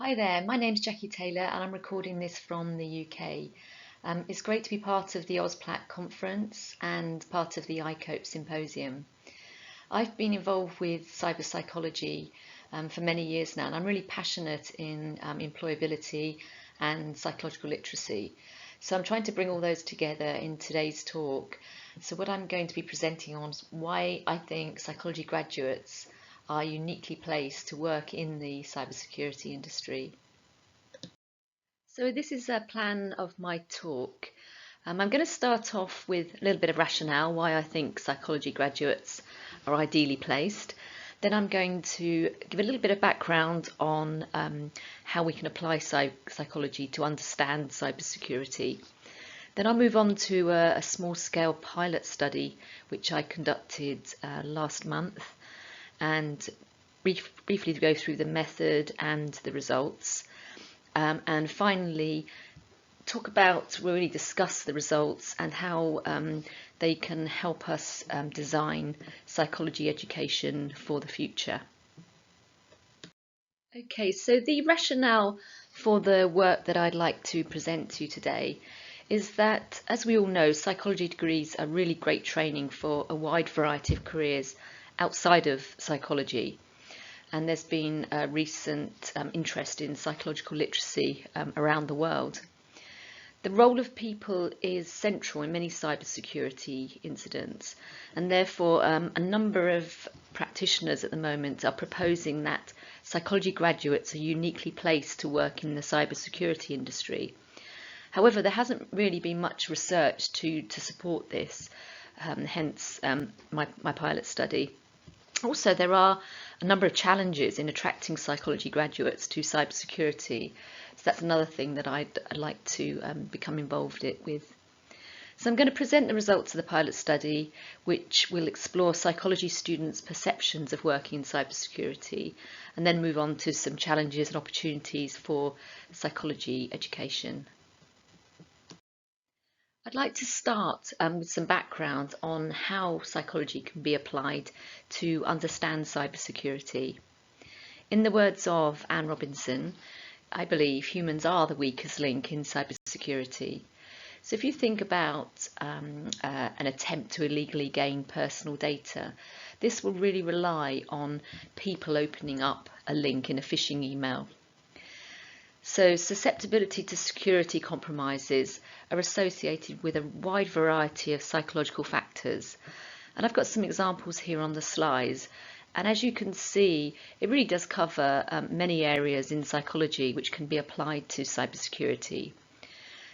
Hi there, my name's Jackie Taylor and I'm recording this from the UK. It's great to be part of the AusPlac conference and part of the iCope symposium. I've been involved with cyber psychology for many years now, and I'm really passionate in employability and psychological literacy. So I'm trying to bring all those together in today's talk. So what I'm going to be presenting on is why I think psychology graduates are uniquely placed to work in the cybersecurity industry. So this is a plan of my talk. I'm going to start off with a little bit of rationale why I think psychology graduates are ideally placed. Then I'm going to give a little bit of background on how we can apply psychology to understand cybersecurity. Then I'll move on to a small-scale pilot study which I conducted last month, and briefly go through the method and the results. And finally, really discuss the results and how they can help us design psychology education for the future. Okay, so the rationale for the work that I'd like to present to you today is that, as we all know, psychology degrees are really great training for a wide variety of careers outside of psychology. And there's been a recent interest in psychological literacy around the world. The role of people is central in many cybersecurity incidents, and therefore a number of practitioners at the moment are proposing that psychology graduates are uniquely placed to work in the cybersecurity industry. However, there hasn't really been much research to support this, hence my pilot study. Also, there are a number of challenges in attracting psychology graduates to cybersecurity. So that's another thing that I'd like to become involved with. So I'm going to present the results of the pilot study, which will explore psychology students' perceptions of working in cybersecurity, and then move on to some challenges and opportunities for psychology education. I'd like to start with some background on how psychology can be applied to understand cybersecurity. In the words of Anne Robinson, I believe humans are the weakest link in cybersecurity. So if you think about an attempt to illegally gain personal data, this will really rely on people opening up a link in a phishing email. So susceptibility to security compromises are associated with a wide variety of psychological factors. And I've got some examples here on the slides. And as you can see, it really does cover many areas in psychology which can be applied to cybersecurity.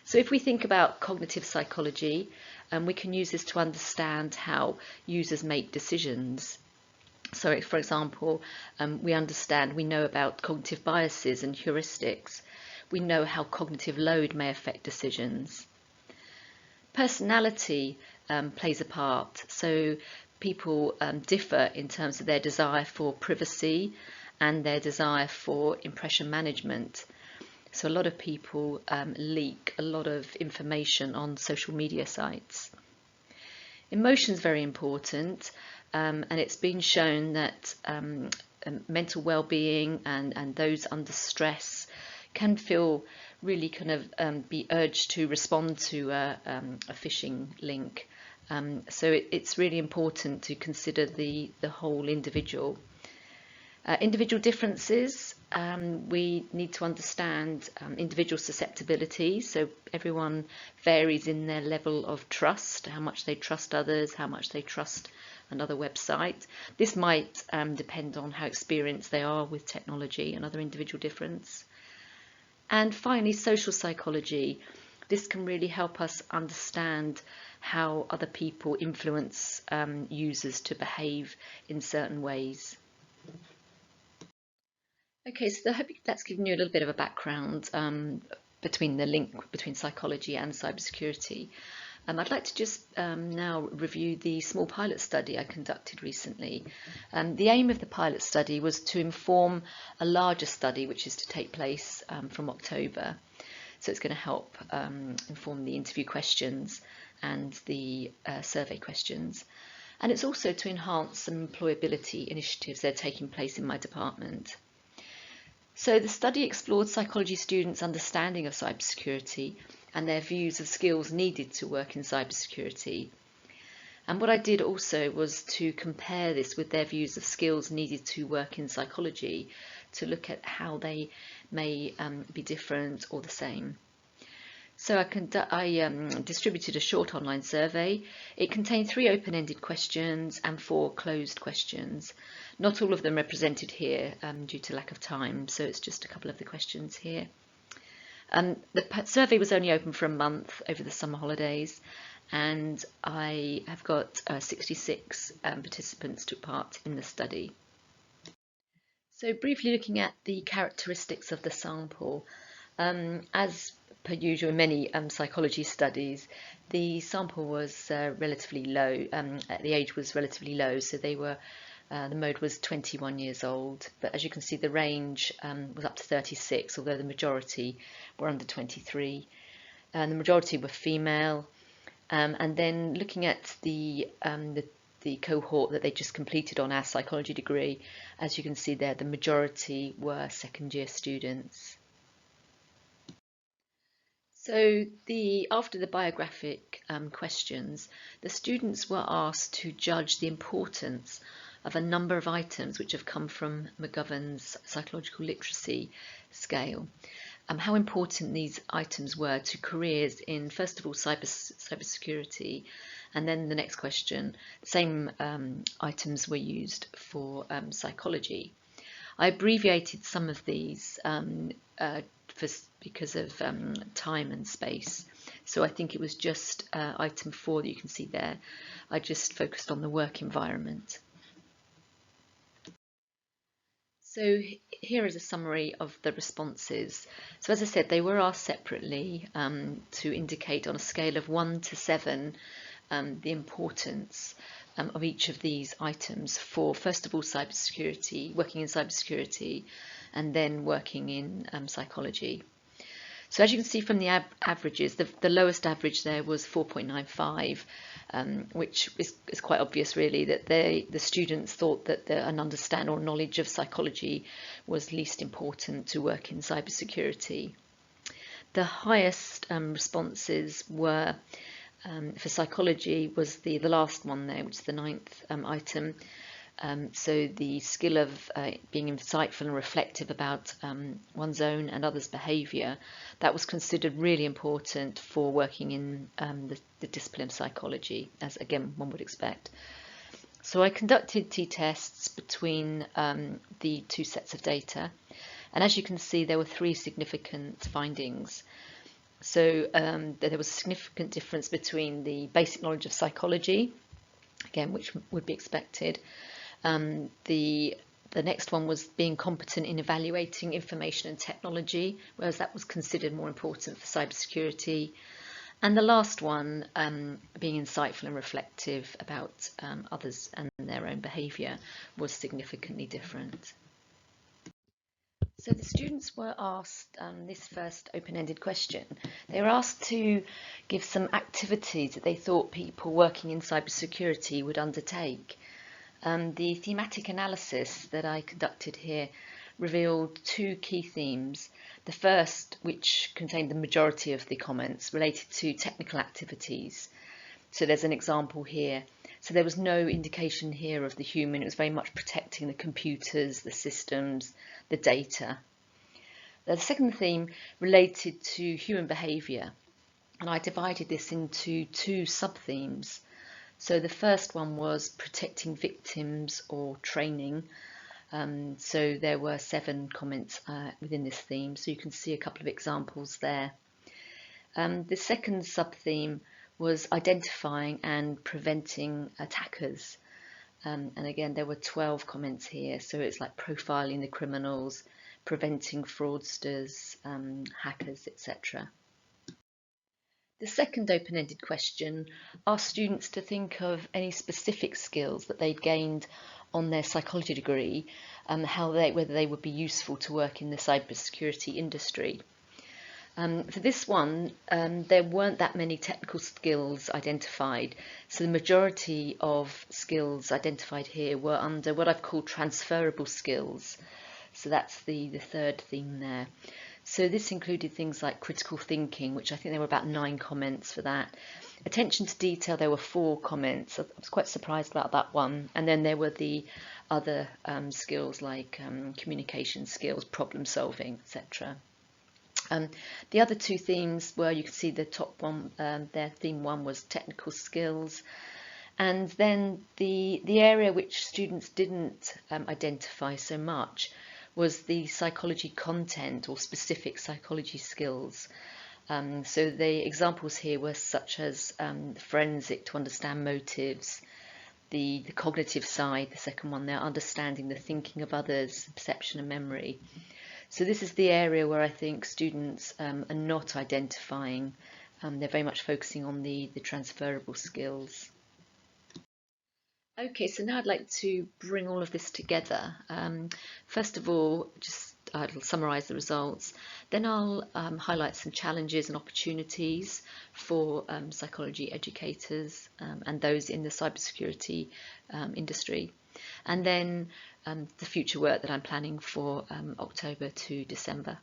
So if we think about cognitive psychology, we can use this to understand how users make decisions. So, for example, we know about cognitive biases and heuristics. We know how cognitive load may affect decisions. Personality plays a part. So people differ in terms of their desire for privacy and their desire for impression management. So a lot of people leak a lot of information on social media sites. Emotion is very important. And it's been shown that mental well-being and those under stress can feel really kind of be urged to respond to a phishing link. So it's really important to consider the whole individual. Individual differences, we need to understand individual susceptibility. So everyone varies in their level of trust, how much they trust others, how much they trust another website. This might depend on how experienced they are with technology, another individual difference. And finally, social psychology. This can really help us understand how other people influence users to behave in certain ways. Okay, so I hope that's given you a little bit of a background between the link between psychology and cybersecurity. I'd like to just now review the small pilot study I conducted recently. The aim of the pilot study was to inform a larger study which is to take place from October. So it's going to help inform the interview questions and the survey questions. And it's also to enhance some employability initiatives that are taking place in my department. So the study explored psychology students' understanding of cybersecurity and their views of skills needed to work in cybersecurity. And what I did also was to compare this with their views of skills needed to work in psychology, to look at how they may be different or the same. So I distributed a short online survey. It contained 3 open-ended questions and 4 closed questions. Not all of them represented here due to lack of time, so it's just a couple of the questions here. The survey was only open for a month over the summer holidays, and I have got 66 participants took part in the study. So briefly looking at the characteristics of the sample, as per usual in many psychology studies, the sample was relatively low. The age was relatively low, so they were the mode was 21 years old. But as you can see, the range was up to 36, although the majority were under 23. The majority were female. And then looking at the cohort that they just completed on our psychology degree, as you can see there, the majority were second-year students. So after the biographic questions, the students were asked to judge the importance of a number of items which have come from McGovern's psychological literacy scale. How important these items were to careers in, first of all, cybersecurity, and then the next question, the same items were used for psychology. I abbreviated some of these because of time and space. So I think it was just item 4 that you can see there. I just focused on the work environment. So here is a summary of the responses. So as I said, they were asked separately to indicate on a scale of 1 to 7 the importance of each of these items for, first of all, cybersecurity, working in cybersecurity, and then working in psychology. So as you can see from the averages, the lowest average there was 4.95, which is quite obvious really, that the students thought that an understanding or knowledge of psychology was least important to work in cybersecurity. The highest responses were for psychology was the last one there, which is the 9th item. So the skill of being insightful and reflective about one's own and others' behaviour, that was considered really important for working in the discipline of psychology, as again one would expect. So I conducted t-tests between the 2 sets of data, and as you can see there were 3 significant findings. So there was a significant difference between the basic knowledge of psychology, again which would be expected. The next one was being competent in evaluating information and technology, whereas that was considered more important for cybersecurity. And the last one, being insightful and reflective about others and their own behaviour, was significantly different. So the students were asked this first open-ended question. They were asked to give some activities that they thought people working in cybersecurity would undertake. The thematic analysis that I conducted here revealed 2 key themes. The first, which contained the majority of the comments, related to technical activities. So there's an example here. So there was no indication here of the human. It was very much protecting the computers, the systems, the data. The second theme related to human behaviour, and I divided this into 2 sub-themes. So the first one was protecting victims or training. So there were 7 comments within this theme, so you can see a couple of examples there. The second sub-theme was identifying and preventing attackers. And again, there were 12 comments here, so it's like profiling the criminals, preventing fraudsters, hackers, etc. The second open-ended question asked students to think of any specific skills that they'd gained on their psychology degree and whether they would be useful to work in the cybersecurity industry. For this one, there weren't that many technical skills identified, so the majority of skills identified here were under what I've called transferable skills. So that's the third theme there. So this included things like critical thinking, which I think there were about 9 comments for that. Attention to detail, there were 4 comments. I was quite surprised about that one. And then there were the other skills like communication skills, problem solving, etc. The other 2 themes were, you can see the top one there, theme 1 was technical skills. And then the area which students didn't identify so much was the psychology content or specific psychology skills. So the examples here were such as forensic to understand motives, the cognitive side, the second one there, understanding the thinking of others, perception and memory. So this is the area where I think students are not identifying. They're very much focusing on the transferable skills. Okay, so now I'd like to bring all of this together. First of all, I'll summarise the results. Then I'll highlight some challenges and opportunities for psychology educators and those in the cybersecurity industry. And then the future work that I'm planning for October to December.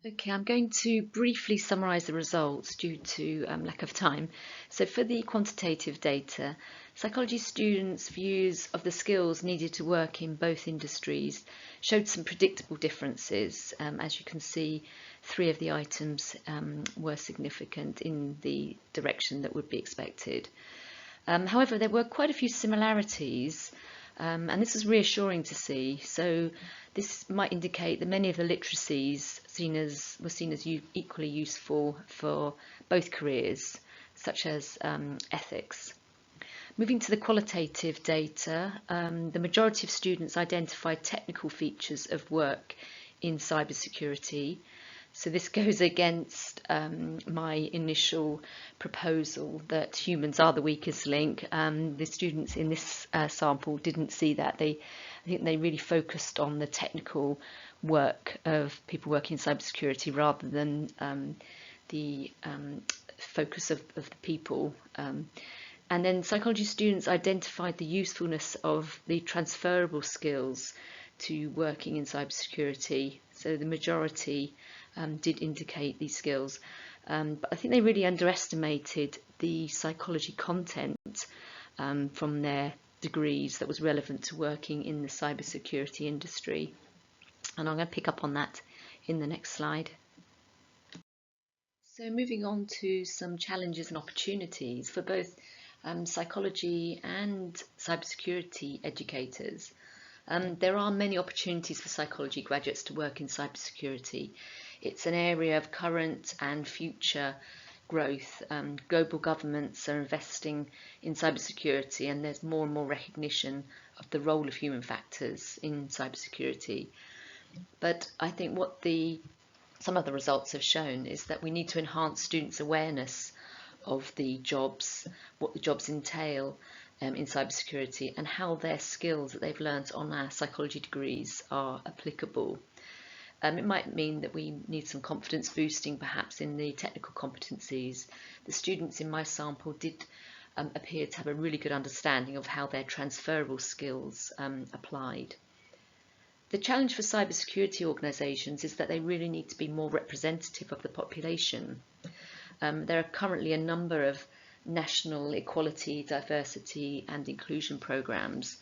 Okay, I'm going to briefly summarise the results due to lack of time. So for the quantitative data, psychology students' views of the skills needed to work in both industries showed some predictable differences. As you can see, 3 of the items were significant in the direction that would be expected. However, there were quite a few similarities, and this was reassuring to see. So this might indicate that many of the literacies were seen as equally useful for both careers, such as ethics. Moving to the qualitative data, the majority of students identified technical features of work in cybersecurity. So this goes against my initial proposal that humans are the weakest link. The students in this sample didn't see that. I think they really focused on the technical work of people working in cybersecurity rather than the focus of the people. And then psychology students identified the usefulness of the transferable skills to working in cybersecurity. So the majority did indicate these skills. But I think they really underestimated the psychology content from their degrees that was relevant to working in the cybersecurity industry. And I'm going to pick up on that in the next slide. So moving on to some challenges and opportunities for both psychology and cybersecurity educators. There are many opportunities for psychology graduates to work in cybersecurity. It's an area of current and future growth. Global governments are investing in cybersecurity, and there's more and more recognition of the role of human factors in cybersecurity. But I think what some of the results have shown is that we need to enhance students' awareness of the jobs, what the jobs entail in cybersecurity, and how their skills that they've learnt on our psychology degrees are applicable. It might mean that we need some confidence boosting perhaps in the technical competencies. The students in my sample did appear to have a really good understanding of how their transferable skills applied. The challenge for cybersecurity organisations is that they really need to be more representative of the population. There are currently a number of national equality, diversity and inclusion programmes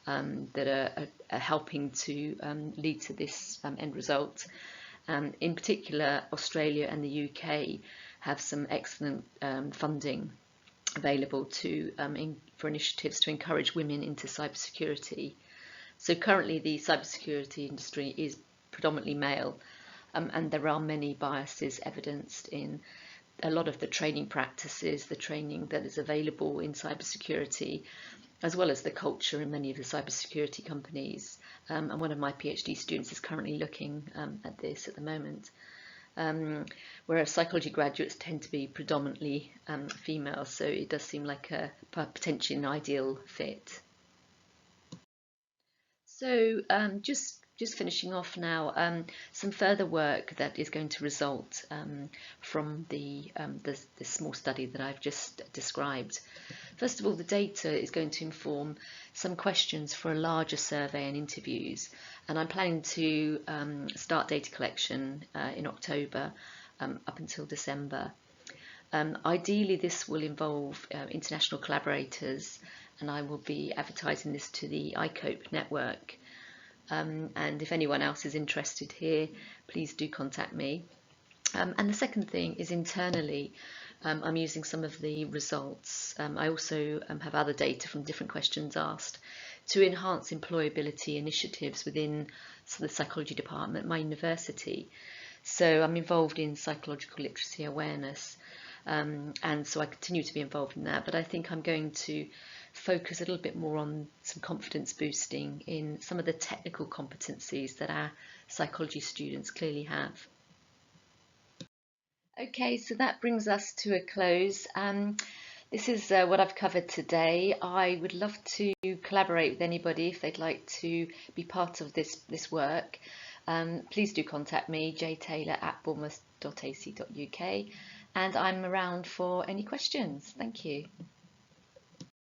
that are helping to lead to this end result. In particular, Australia and the UK have some excellent funding available for initiatives to encourage women into cybersecurity. So currently the cybersecurity industry is predominantly male, and there are many biases evidenced in a lot of the training practices, the training that is available in cybersecurity, as well as the culture in many of the cybersecurity companies. And one of my PhD students is currently looking at this at the moment. Whereas psychology graduates tend to be predominantly female, so it does seem like a potentially an ideal fit. So just just finishing off now, some further work that is going to result from the small study that I've just described. First of all, the data is going to inform some questions for a larger survey and interviews, and I'm planning to start data collection in October up until December. Ideally, this will involve international collaborators, and I will be advertising this to the ICOPE network. And if anyone else is interested here, please do contact me. And the second thing is internally, I'm using some of the results. I also have other data from different questions asked to enhance employability initiatives within the psychology department at my university. So I'm involved in psychological literacy awareness, and so I continue to be involved in that, but I think I'm going to focus a little bit more on some confidence boosting in some of the technical competencies that our psychology students clearly have. Okay, so that brings us to a close. This is what I've covered today. I would love to collaborate with anybody if they'd like to be part of this work. Please do contact me, jtaylor@bournemouth.ac.uk, and I'm around for any questions. Thank you.